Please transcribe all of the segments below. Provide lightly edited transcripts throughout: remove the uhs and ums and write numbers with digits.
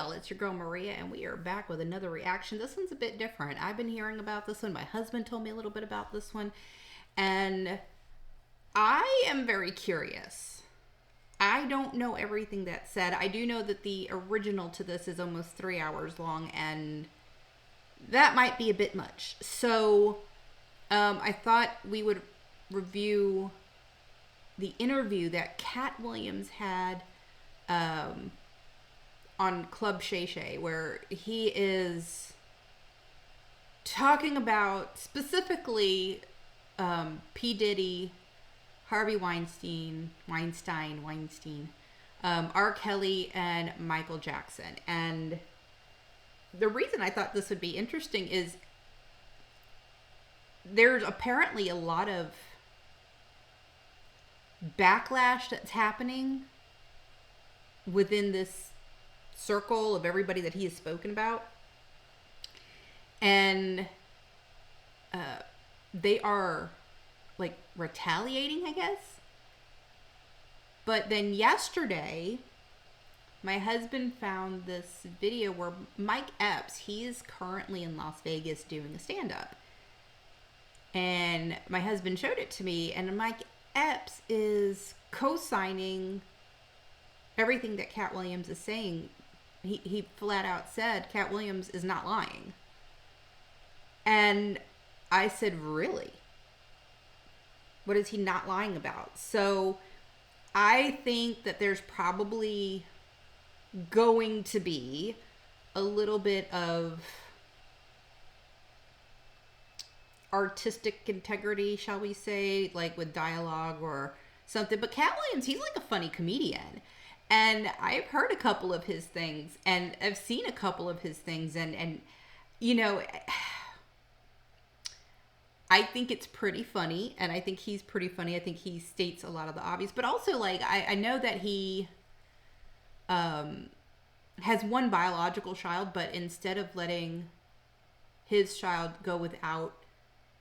y'all, it's your girl Maria, and we are back with another reaction. This one's a bit different. I've been hearing about this one. My husband told me a little bit about this one, and I am very curious. I don't know everything that's said. I do know that the original to this is almost 3 hours long, and that might be a bit much. So I thought we would review the interview that Cat Williams had on Club Shay Shay, where he is talking about specifically P. Diddy, Harvey Weinstein, R. Kelly, and Michael Jackson. And the reason I thought this would be interesting is there's apparently a lot of backlash that's happening within this circle of everybody that he has spoken about. And they are like retaliating, I guess. But then yesterday, my husband found this video where Mike Epps, he is currently in Las Vegas doing a stand-up. And my husband showed it to me, and Mike Epps is co-signing everything that Cat Williams is saying. He flat out said Cat Williams is not lying. And I said, really? What is he not lying about? So I think that there's probably going to be a little bit of artistic integrity, shall we say, like with dialogue or something. But Cat Williams, he's like a funny comedian. And I've heard a couple of his things, and I've seen a couple of his things, and you know, I think it's pretty funny, and I think he's pretty funny. I think he states a lot of the obvious, but also, like, I know that he has one biological child, but instead of letting his child go without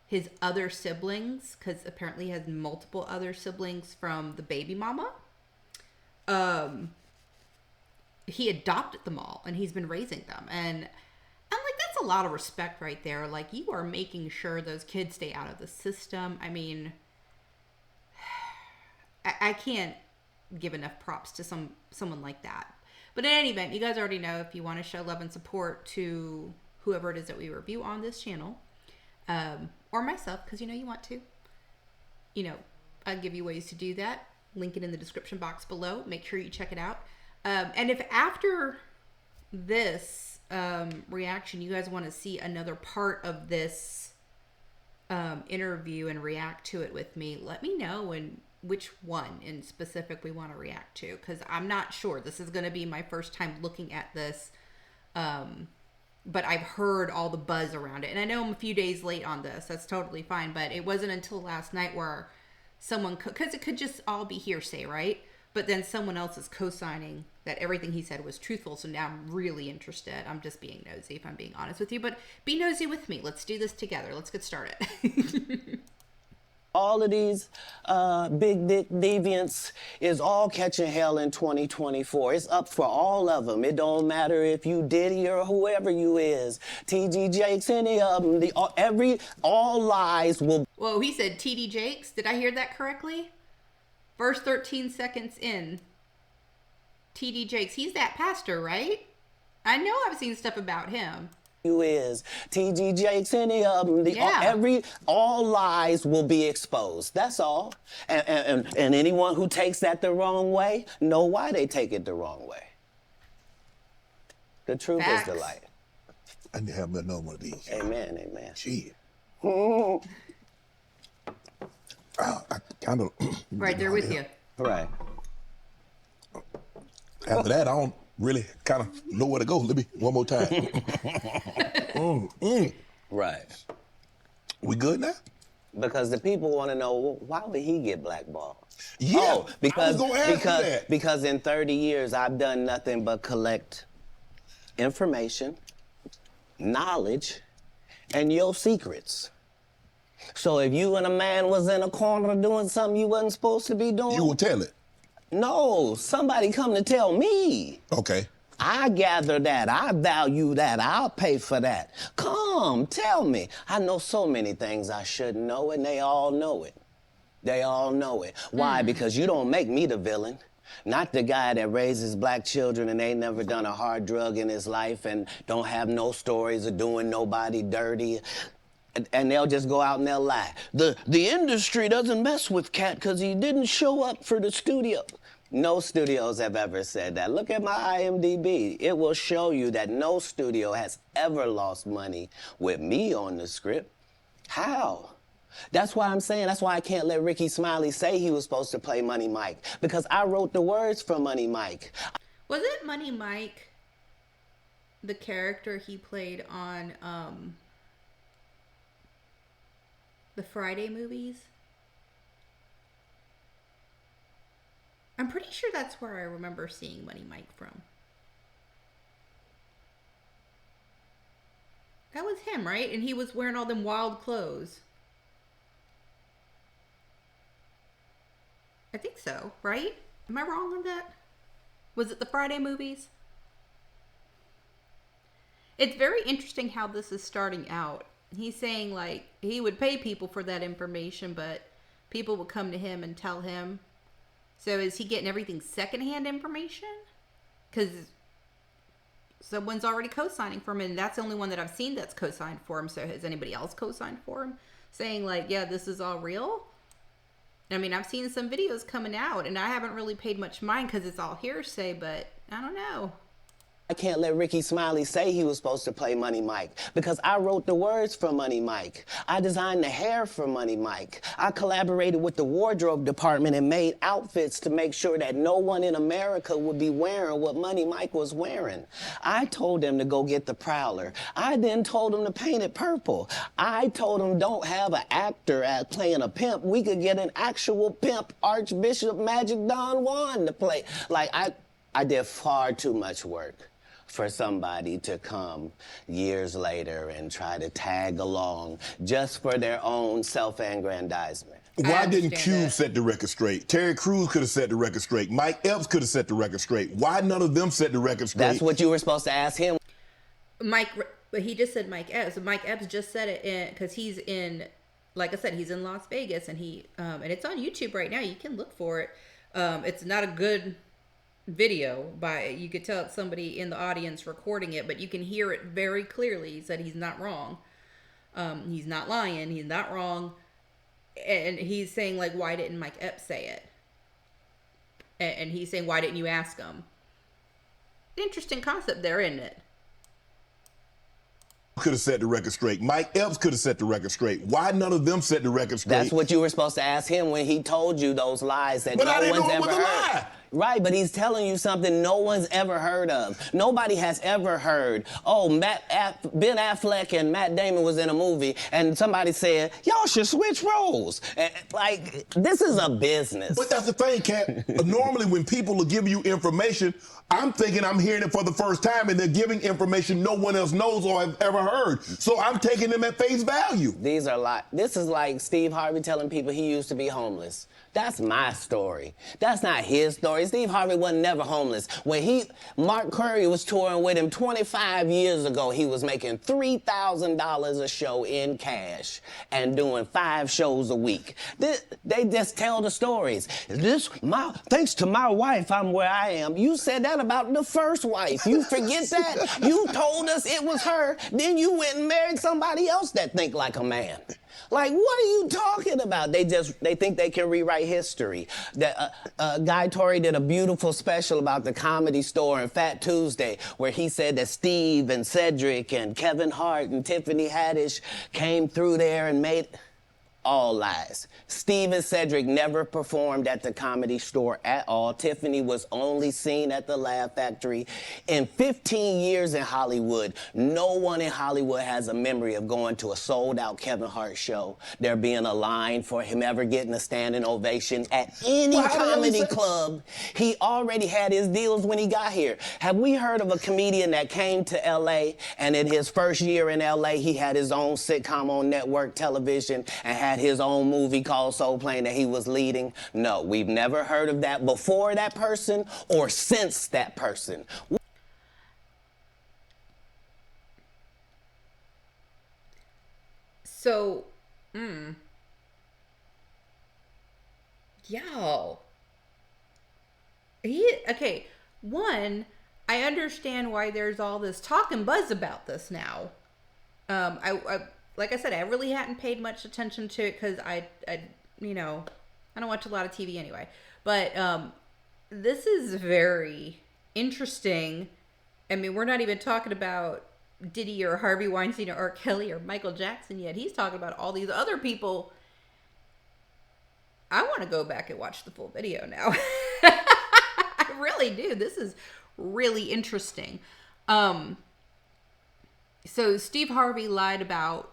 his other siblings, because apparently he has multiple other siblings from the baby mama, he adopted them all, and he's been raising them. And I'm like, that's a lot of respect right there. Like, you are making sure those kids stay out of the system. I mean, I can't give enough props to someone like that. But in any event, you guys already know, if you want to show love and support to whoever it is that we review on this channel, or myself, because you know you want to, you know, I'll give you ways to do that. Link it in the description box below. Make sure you check it out. And if after this reaction, you guys want to see another part of this interview and react to it with me, let me know and which one in specific we want to react to, because I'm not sure. This is going to be my first time looking at this, but I've heard all the buzz around it. And I know I'm a few days late on this. That's totally fine. But it wasn't until last night where someone, because it could just all be hearsay, right? But then someone else is co-signing that everything he said was truthful. So now I'm really interested. I'm just being nosy, if I'm being honest with you. But be nosy with me. Let's do this together. Let's get started. All of these big dick deviants is all catching hell in 2024. It's up for all of them. It don't matter if you Diddy or whoever you is. TD Jakes, any of them. All lies will... Whoa, he said TD Jakes. Did I hear that correctly? Verse 13 seconds in. TD Jakes. He's that pastor, right? I know I've seen stuff about him. You is TG Jakes, any of them. All lies will be exposed. That's all. And anyone who takes that the wrong way, know why they take it the wrong way. The truth Facts. is the light. I need to have another one of these. Amen, amen. Shit. I kind of... Right there with you. Right. After that, I don't really kind of know where to go. Let me, one more time. Right. We good now? Because the people want to know, well, why would he get blackballed? Yeah, oh, because, I was gonna ask you that. Because in 30 years, I've done nothing but collect information, knowledge, and your secrets. So if you and a man was in a corner doing something you wasn't supposed to be doing... You will tell it? No, somebody come to tell me. Okay. I gather that. I value that. I'll pay for that. Come, tell me. I know so many things I shouldn't know, and they all know it. They all know it. Why? Because you don't make me the villain. Not the guy that raises black children and ain't never done a hard drug in his life and don't have no stories of doing nobody dirty. And they'll just go out and they'll lie. The industry doesn't mess with Cat because he didn't show up for the studio. No studios have ever said that. Look at my IMDb. It will show you that no studio has ever lost money with me on the script. How? That's why I'm saying, that's why I can't let Ricky Smiley say he was supposed to play Money Mike, because I wrote the words for Money Mike. Was it Money Mike, the character he played on the Friday movies? I'm pretty sure that's where I remember seeing Money Mike from. That was him, right? And he was wearing all them wild clothes. I think so, right? Am I wrong on that? Was it the Friday movies? It's very interesting how this is starting out. He's saying, like, he would pay people for that information, but people would come to him and tell him. So is he getting everything secondhand information? Because someone's already co-signing for him, and that's the only one that I've seen that's co-signed for him. So has anybody else co-signed for him? Saying, like, yeah, this is all real? I mean, I've seen some videos coming out, and I haven't really paid much mind because it's all hearsay, but I don't know. I can't let Ricky Smiley say he was supposed to play Money Mike, because I wrote the words for Money Mike. I designed the hair for Money Mike. I collaborated with the wardrobe department and made outfits to make sure that no one in America would be wearing what Money Mike was wearing. I told them to go get the Prowler. I then told them to paint it purple. I told them don't have an actor playing a pimp. We could get an actual pimp, Archbishop Magic Don Juan, to play. Like, I did far too much work for somebody to come years later and try to tag along just for their own self-aggrandizement. Why didn't Cube set the record straight? Terry Crews could have set the record straight. Mike Epps could have set the record straight. Why none of them set the record straight? That's what you were supposed to ask him. But he just said Mike Epps. Mike Epps just said it because he's in, like I said, he's in Las Vegas, and and it's on YouTube right now. You can look for it. It's not a good video, you could tell it's somebody in the audience recording it, but you can hear it very clearly. He said he's not wrong. He's not lying. He's not wrong. And he's saying, like, why didn't Mike Epps say it? And he's saying, why didn't you ask him? Interesting concept there, isn't it? Could have set the record straight. Mike Epps could have set the record straight. Why none of them set the record straight? That's what you were supposed to ask him when he told you those lies that no one's ever heard. Lie. Right, but he's telling you something no one's ever heard of. Nobody has ever heard, oh, Ben Affleck and Matt Damon was in a movie, and somebody said, y'all should switch roles. Like, this is a business. But that's the thing, Kat. Normally when people will give you information, I'm thinking I'm hearing it for the first time, and they're giving information no one else knows or have ever heard. So I'm taking them at face value. These are like, this is like Steve Harvey telling people he used to be homeless. That's my story. That's not his story. Steve Harvey wasn't never homeless. When Mark Curry was touring with him 25 years ago, he was making $3,000 a show in cash and doing 5 shows a week. They just tell the stories. Thanks to my wife, I'm where I am. You said that about the first wife. You forget that? You told us it was her. Then you went and married somebody else that think like a man. Like, what are you talking about? They think they can rewrite history. Guy Torrey did a beautiful special about the Comedy Store and Fat Tuesday, where he said that Steve and Cedric and Kevin Hart and Tiffany Haddish came through there and made... All lies. Steve and Cedric never performed at the Comedy Store at all. Tiffany was only seen at the Laugh Factory. In 15 years in Hollywood, no one in Hollywood has a memory of going to a sold-out Kevin Hart show, there being a line for him ever getting a standing ovation at any comedy club. He already had his deals when he got here. Have we heard of a comedian that came to L.A. and in his first year in L.A. he had his own sitcom on network television and had his own movie called Soul Plane that he was leading? No, we've never heard of that before that person or since that person. So, yo. Okay, one, I understand why there's all this talk and buzz about this now. I like I said, I really hadn't paid much attention to it because I I don't watch a lot of TV anyway. But this is very interesting. I mean, we're not even talking about Diddy or Harvey Weinstein or R. Kelly or Michael Jackson yet. He's talking about all these other people. I want to go back and watch the full video now. I really do. This is really interesting. So Steve Harvey lied about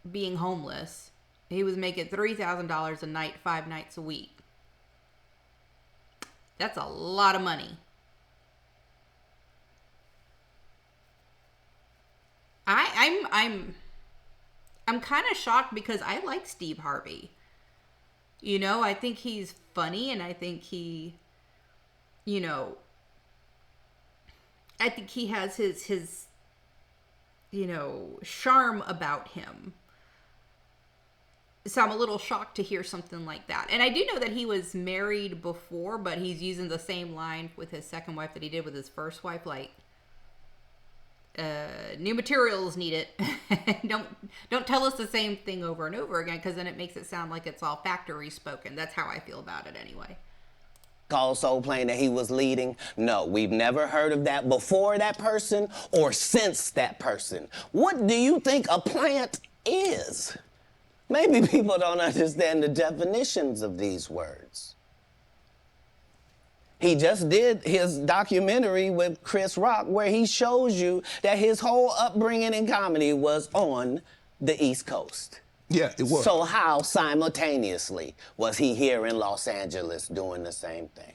being homeless. He was making $3,000 a night, 5 nights a week. That's a lot of money. I'm kind of shocked because I like Steve Harvey. You know, I think he's funny, and I think he, I think he has his charm about him. So I'm a little shocked to hear something like that. And I do know that he was married before, but he's using the same line with his second wife that he did with his first wife, like, new materials need it. Don't tell us the same thing over and over again, because then it makes it sound like it's all factory spoken. That's how I feel about it anyway. Also playing that he was leading. No, we've never heard of that before that person or since that person. What do you think a plant is? Maybe people don't understand the definitions of these words. He just did his documentary with Chris Rock where he shows you that his whole upbringing in comedy was on the East Coast. Yeah, it was. So how simultaneously was he here in Los Angeles doing the same thing?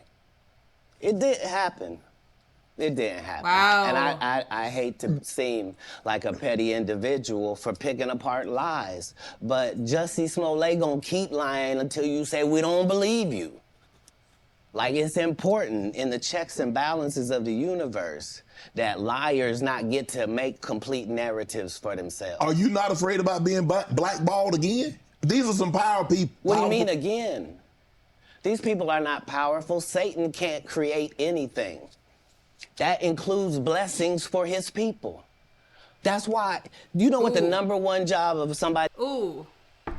It didn't happen. It didn't happen. Wow. And I hate to seem like a petty individual for picking apart lies, but Jussie Smollett gonna keep lying until you say we don't believe you. Like, it's important in the checks and balances of the universe that liars not get to make complete narratives for themselves. Are you not afraid about being blackballed again? These are some power people. What do you mean again? These people are not powerful. Satan can't create anything. That includes blessings for his people. That's why, you know what the number one job of somebody... Ooh,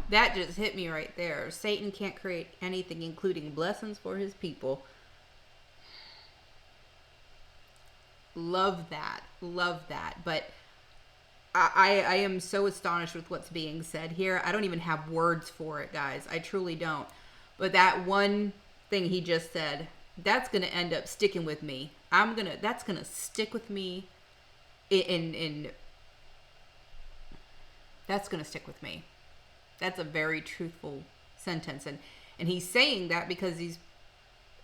that just hit me right there. Satan can't create anything, including blessings for his people. Love that. Love that. But I am so astonished with what's being said here. I don't even have words for it, guys. I truly don't. But that one thing he just said, that's going to end up sticking with me. That's going to stick with me that's going to stick with me. That's a very truthful sentence. And he's saying that because these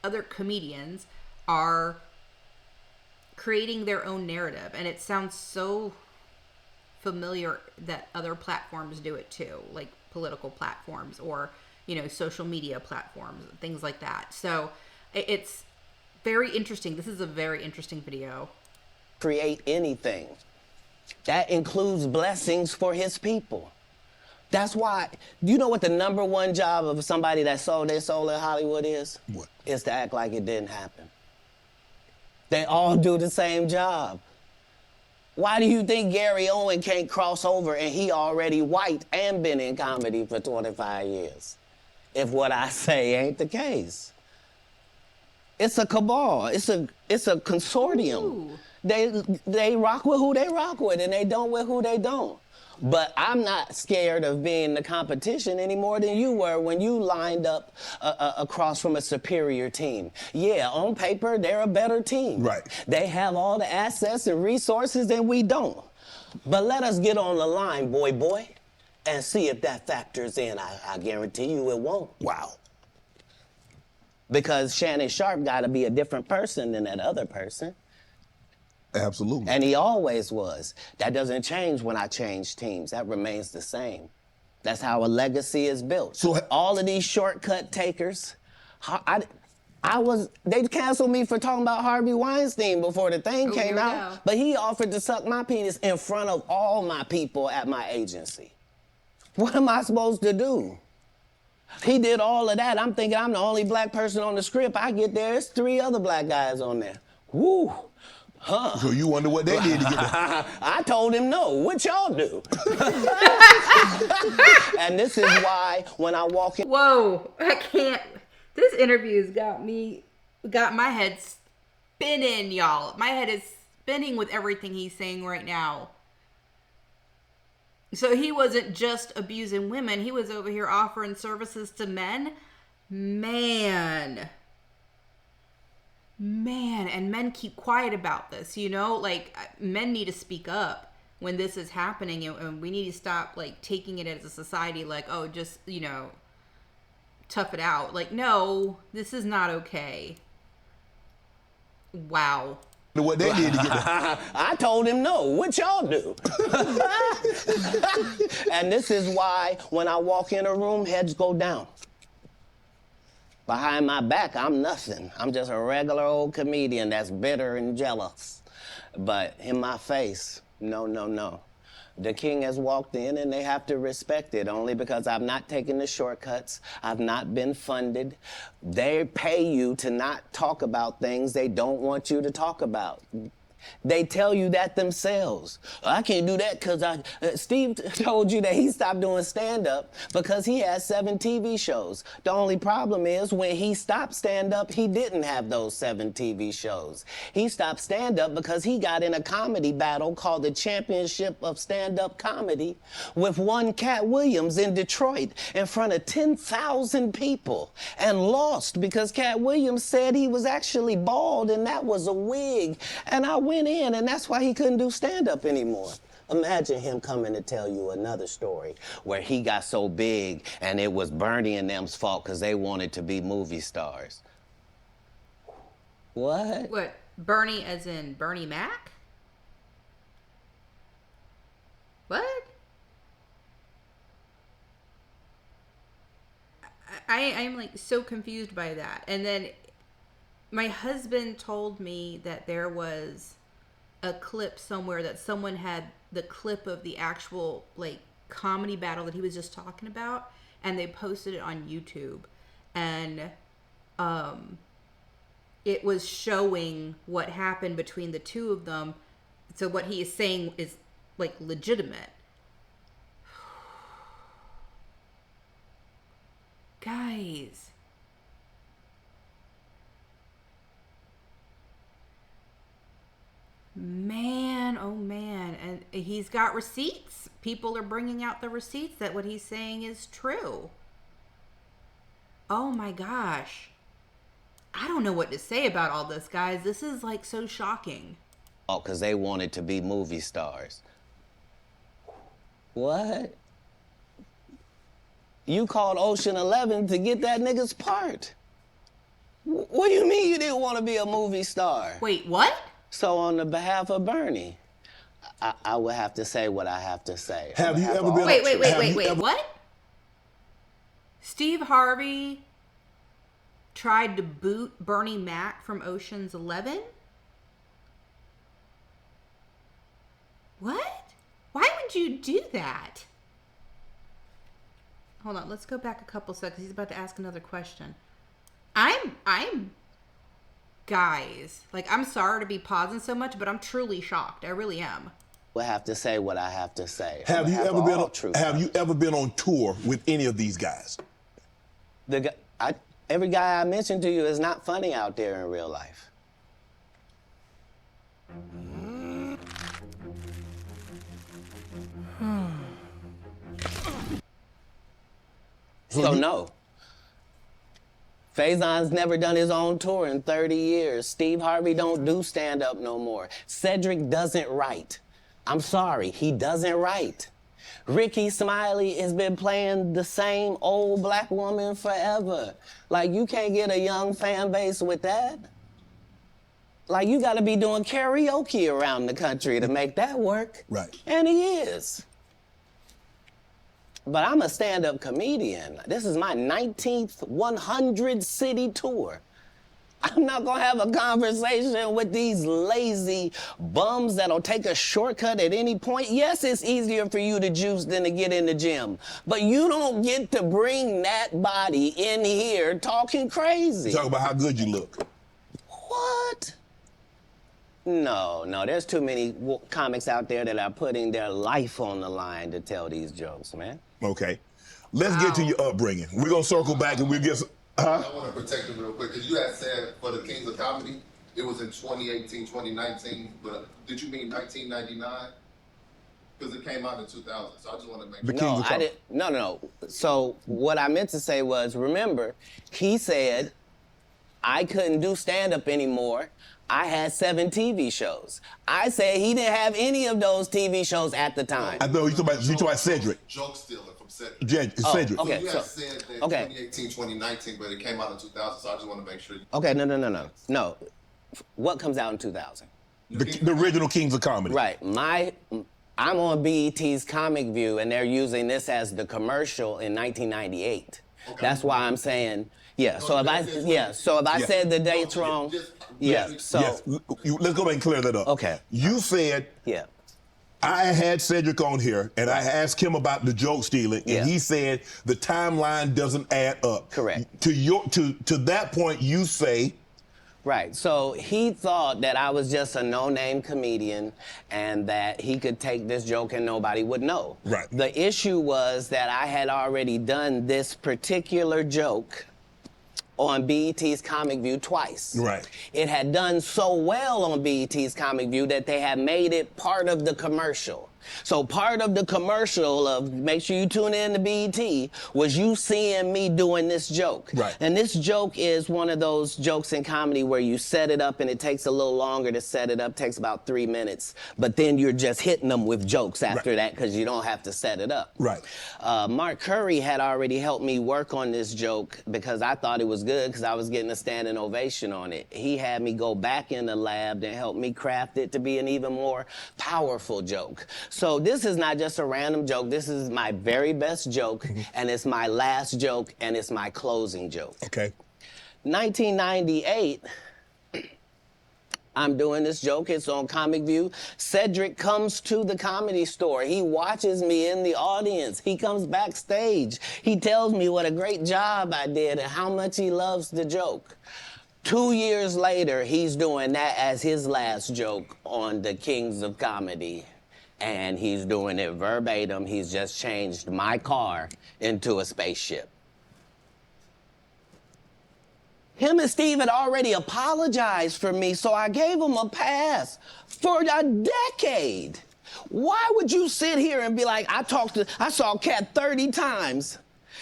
other comedians are creating their own narrative. And it sounds so familiar that other platforms do it too, like political platforms or, social media platforms, things like that. So it's very interesting. This is a very interesting video. Create anything. That includes blessings for his people. That's why, you know what the number one job of somebody that sold their soul in Hollywood is? What? Is to act like it didn't happen. They all do the same job. Why do you think Gary Owen can't cross over and he already white and been in comedy for 25 years? If what I say ain't the case. It's a cabal. It's a consortium. Ooh. They rock with who they rock with and they don't with who they don't. But I'm not scared of being the competition any more than you were when you lined up across from a superior team. Yeah, on paper, they're a better team. Right. They have all the assets and resources and we don't. But let us get on the line, boy, and see if that factors in. I guarantee you it won't. Wow. Because Shannon Sharp got to be a different person than that other person. Absolutely. And he always was. That doesn't change when I change teams. That remains the same. That's how a legacy is built. So all of these shortcut takers, They canceled me for talking about Harvey Weinstein before the thing Here came we out. go. But he offered to suck my penis in front of all my people at my agency. What am I supposed to do? He did all of that. I'm thinking I'm the only black person on the script. I get there, it's 3 other black guys on there. Woo. Huh. So you wonder what they did to get there. I told him no. What y'all do? And this is why when I walk in. Whoa, I can't. This interview's got my head spinning, y'all. My head is spinning with everything he's saying right now. So he wasn't just abusing women. He was over here offering services to men. Man, and men keep quiet about this, you know? Like, men need to speak up when this is happening, and we need to stop, like, taking it as a society, like, oh, just, you know, tough it out. Like, no, this is not okay. Wow. What they did to get there. I told him no. What y'all do? And this is why when I walk in a room, heads go down. Behind my back, I'm nothing. I'm just a regular old comedian that's bitter and jealous. But in my face, no. The king has walked in and they have to respect it only because I've not taken the shortcuts. I've not been funded. They pay you to not talk about things they don't want you to talk about. They tell you that themselves. I can't do that because Steve told you that he stopped doing stand-up because he has 7 TV shows. The only problem is when he stopped stand-up, he didn't have those 7 TV shows. He stopped stand-up because he got in a comedy battle called the Championship of Stand-Up Comedy with one Cat Williams in Detroit in front of 10,000 people and lost because Cat Williams said he was actually bald and that was a wig. And I went in, and that's why he couldn't do stand-up anymore. Imagine him coming to tell you another story where he got so big and it was Bernie and them's fault because they wanted to be movie stars. What? What? Bernie as in Bernie Mac? What? I'm like so confused by that. And then my husband told me that there was a clip somewhere that someone had the clip of the actual like comedy battle that he was just talking about, and they posted it on YouTube, and it was showing what happened between the two of them. So what he is saying is like legitimate. Guys, man, oh man. And he's got receipts. People are bringing out the receipts that what he's saying is true. Oh my gosh. I don't know what to say about all this, guys. This is like so shocking. Oh, because they wanted to be movie stars. What? You called Ocean 11 to get that nigga's part. What do you mean you didn't want to be a movie star? Wait, what? So on the behalf of Bernie, I would have to say what I have to say. Have you ever been? Wait, what? Steve Harvey tried to boot Bernie Mac from Ocean's 11? What? Why would you do that? Hold on, let's go back a couple seconds. He's about to ask another question. I'm guys, like, I'm sorry to be pausing so much, but I'm truly shocked. I really am. Will have to say what I have to say. Have you ever been on tour with any of these guys? Every guy I mentioned to you is not funny out there in real life. So no. Faison's never done his own tour in 30 years. Steve Harvey don't do stand-up no more. Cedric doesn't write. I'm sorry, he doesn't write. Ricky Smiley has been playing the same old black woman forever. Like, you can't get a young fan base with that. Like, you gotta be doing karaoke around the country to make that work. Right. And he is. But I'm a stand-up comedian. This is my 19th 100-city tour. I'm not gonna have a conversation with these lazy bums that'll take a shortcut at any point. Yes, it's easier for you to juice than to get in the gym, but you don't get to bring that body in here talking crazy. Talk about how good you look. What? No, there's too many comics out there that are putting their life on the line to tell these jokes, man. Okay. Let's get to your upbringing. We're going to circle back and we'll get I want to protect him real quick, because you had said for the Kings of Comedy, it was in 2018, 2019, but did you mean 1999? Because it came out in 2000, so I just want to make sure. No, I didn't. No. So what I meant to say was, remember, he said I couldn't do stand-up anymore. I had 7 TV shows. I said he didn't have any of those TV shows at the time. I know you talking about Cedric. Joke stealing from Cedric. Cedric. Okay, So you so- had said that okay. 2018, 2019, but it came out in 2000, so I just want to make sure. Okay, no. What comes out in 2000? The original Kings of Comedy. Right. I'm on BET's Comic View, and they're using this as the commercial in 1998. Okay. That's why I'm saying, yeah. So if I said the dates wrong, So Yes. Let's go back and clear that up. Okay. You said yeah. I had Cedric on here, and I asked him about the joke stealing, and Yeah. he said the timeline doesn't add up. Correct. To that point, you say. Right. So he thought that I was just a no-name comedian and that he could take this joke and nobody would know. Right. The issue was that I had already done this particular joke on BET's Comic View twice. Right. It had done so well on BET's Comic View that they had made it part of the commercial. So part of the commercial of make sure you tune in to BET was you seeing me doing this joke. Right. And this joke is one of those jokes in comedy where you set it up and it takes a little longer to set it up, takes about 3 minutes. But then you're just hitting them with jokes after that because you don't have to set it up. Right. Mark Curry had already helped me work on this joke because I thought it was good because I was getting a standing ovation on it. He had me go back in the lab and help me craft it to be an even more powerful joke. So this is not just a random joke. This is my very best joke, and it's my last joke, and it's my closing joke. Okay. 1998, I'm doing this joke. It's on Comic View. Cedric comes to the Comedy Store. He watches me in the audience. He comes backstage. He tells me what a great job I did and how much he loves the joke. 2 years later, he's doing that as his last joke on the Kings of Comedy. And he's doing it verbatim. He's just changed my car into a spaceship. Him and Steve had already apologized for me, so I gave him a pass for a decade. Why would you sit here and be like, I saw Cat 30 times,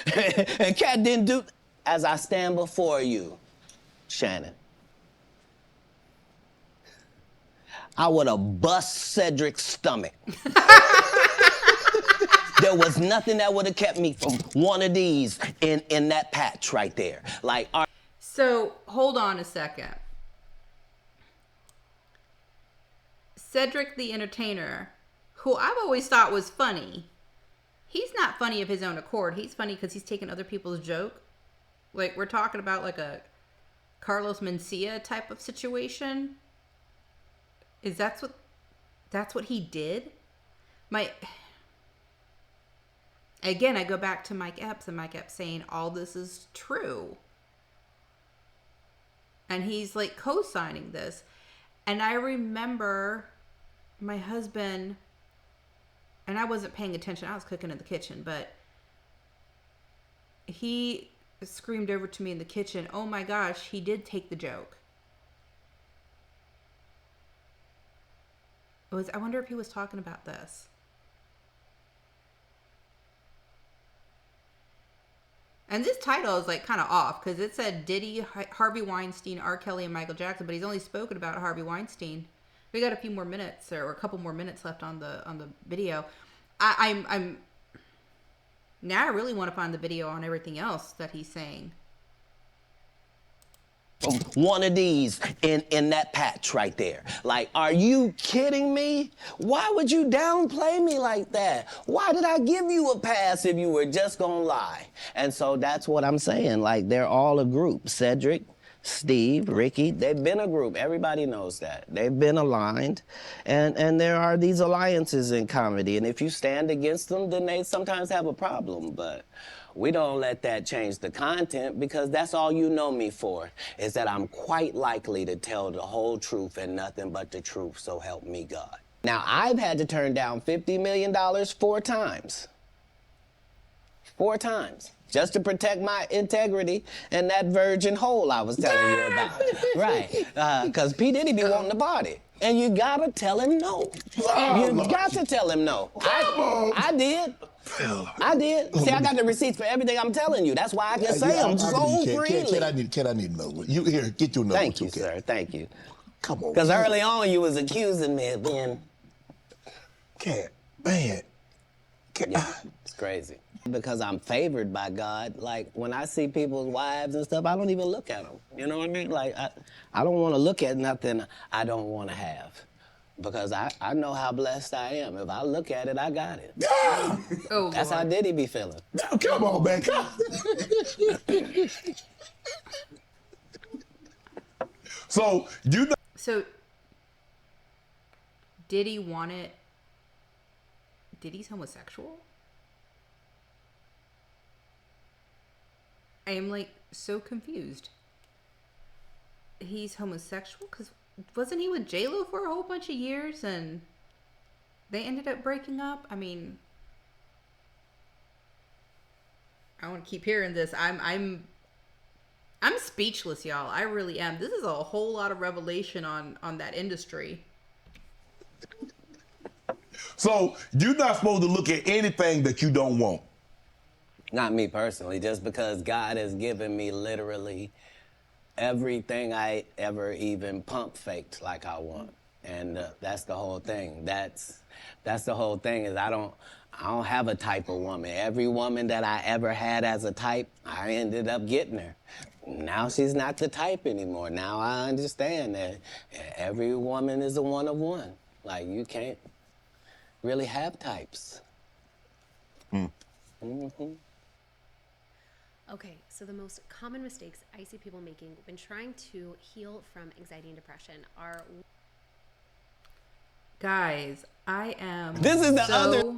and Cat didn't do, as I stand before you, Shannon, I would have bust Cedric's stomach. There was nothing that would have kept me from one of these in that patch right there. Like, So, hold on a second. Cedric the Entertainer, who I've always thought was funny, he's not funny of his own accord. He's funny because he's taking other people's joke. Like, we're talking about like a Carlos Mencia type of situation. That's what he did? Again, I go back to Mike Epps, and Mike Epps saying all this is true. And he's like co-signing this. And I remember my husband, and I wasn't paying attention. I was cooking in the kitchen, but he screamed over to me in the kitchen, "Oh my gosh, he did take the joke." I wonder if he was talking about this. And this title is like kind of off because it said Diddy, Harvey Weinstein, R. Kelly, and Michael Jackson, but he's only spoken about Harvey Weinstein. We got a few more minutes or a couple more minutes left on the video. I'm now I really want to find the video on everything else that he's saying. One of these in that patch right there. Like, are you kidding me? Why would you downplay me like that? Why did I give you a pass if you were just gonna lie? And so that's what I'm saying. Like, they're all a group. Cedric, Steve, Ricky, they've been a group. Everybody knows that. They've been aligned. And there are these alliances in comedy. And if you stand against them, then they sometimes have a problem. But we don't let that change the content, because that's all you know me for, is that I'm quite likely to tell the whole truth and nothing but the truth, so help me God. Now, I've had to turn down $50 million 4 times. 4 times. Just to protect my integrity and that virgin hole I was telling you about. Right. Because P. Diddy be wanting to party. And you gotta tell him no. You got to tell him no. I did. I did. See, I got the receipts for everything I'm telling you. That's why I can say them so freely. Kid, I need another one. You here, get your number. Thank you, sir. Thank you. Come on. Because early on you was accusing me of being... Cat, man. Yeah, it's crazy. Because I'm favored by God. Like, when I see people's wives and stuff, I don't even look at them. You know what I mean? Like, I don't want to look at nothing I don't want to have. Because I know how blessed I am. If I look at it, I got it. Yeah. Oh, That's how Diddy be feeling. Now, come on, man. Come on. So, you know. So, Diddy wanted... Diddy's homosexual? I am, like, so confused. He's homosexual? Because wasn't he with J-Lo for a whole bunch of years and they ended up breaking up? I mean, I want to keep hearing this. I'm speechless, y'all. I really am. This is a whole lot of revelation on that industry. So, you're not supposed to look at anything that you don't want. Not me personally, just because God has given me literally everything I ever even pump faked like I want. And that's the whole thing. That's the whole thing, is I don't have a type of woman. Every woman that I ever had as a type, I ended up getting her. Now she's not the type anymore. Now I understand that every woman is a one of one. Like, you can't really have types. Mm-hmm. Okay, so the most common mistakes I see people making when trying to heal from anxiety and depression are... Guys, I am... This is the other...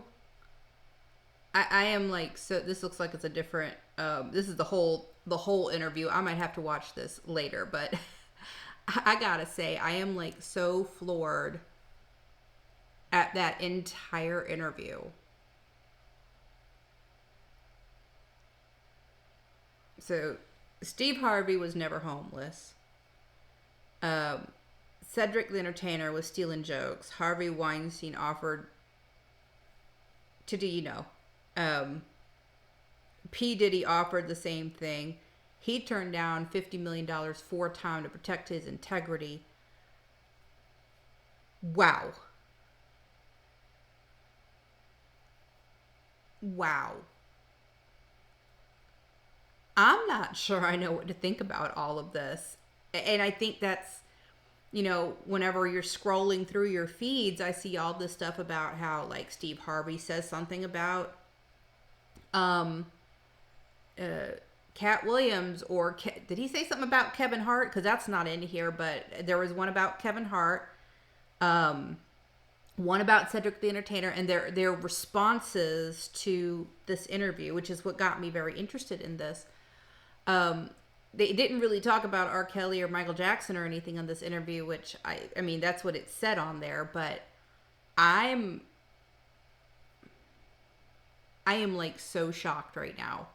I am like, so this looks like it's a different... this is the whole interview. I might have to watch this later, but I gotta say, I am like so floored at that entire interview. So, Steve Harvey was never homeless. Cedric the Entertainer was stealing jokes. Harvey Weinstein offered to do, P. Diddy offered the same thing. He turned down $50 million 4 times to protect his integrity. Wow. Wow. I'm not sure I know what to think about all of this. And I think that's, whenever you're scrolling through your feeds, I see all this stuff about how, like, Steve Harvey says something about Cat Williams, or did he say something about Kevin Hart? Because that's not in here, but there was one about Kevin Hart, one about Cedric the Entertainer, and their responses to this interview, which is what got me very interested in this. They didn't really talk about R. Kelly or Michael Jackson or anything on this interview, which I mean, that's what it said on there, but I am like so shocked right now.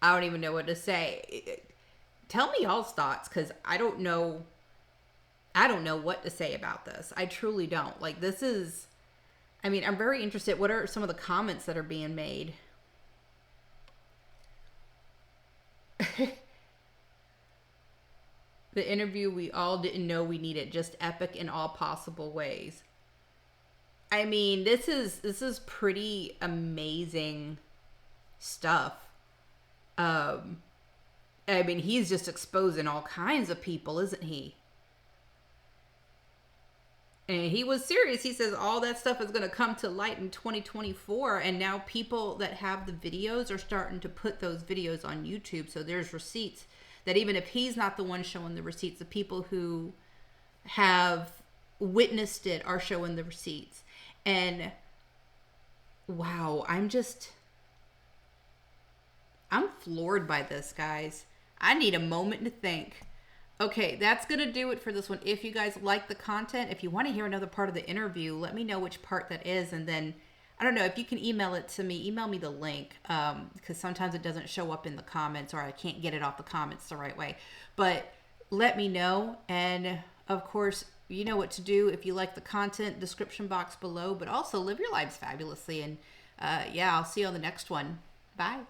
I don't even know what to say. Tell me y'all's thoughts, because I don't know what to say about this. I truly don't. Like, this is, I mean, I'm very interested. What are some of the comments that are being made? The interview we all didn't know we needed, just epic in all possible ways. I mean, this is pretty amazing stuff. I mean, he's just exposing all kinds of people, isn't he? And he was serious. He says all that stuff is going to come to light in 2024. And now people that have the videos are starting to put those videos on YouTube. So there's receipts that even if he's not the one showing the receipts, the people who have witnessed it are showing the receipts. And wow, I'm floored by this, guys. I need a moment to think. Okay, that's going to do it for this one. If you guys like the content, if you want to hear another part of the interview, let me know which part that is. And then, I don't know, if you can email it to me, email me the link, because sometimes it doesn't show up in the comments, or I can't get it off the comments the right way. But let me know. And of course, you know what to do if you like the content, description box below, but also live your lives fabulously. And yeah, I'll see you on the next one. Bye.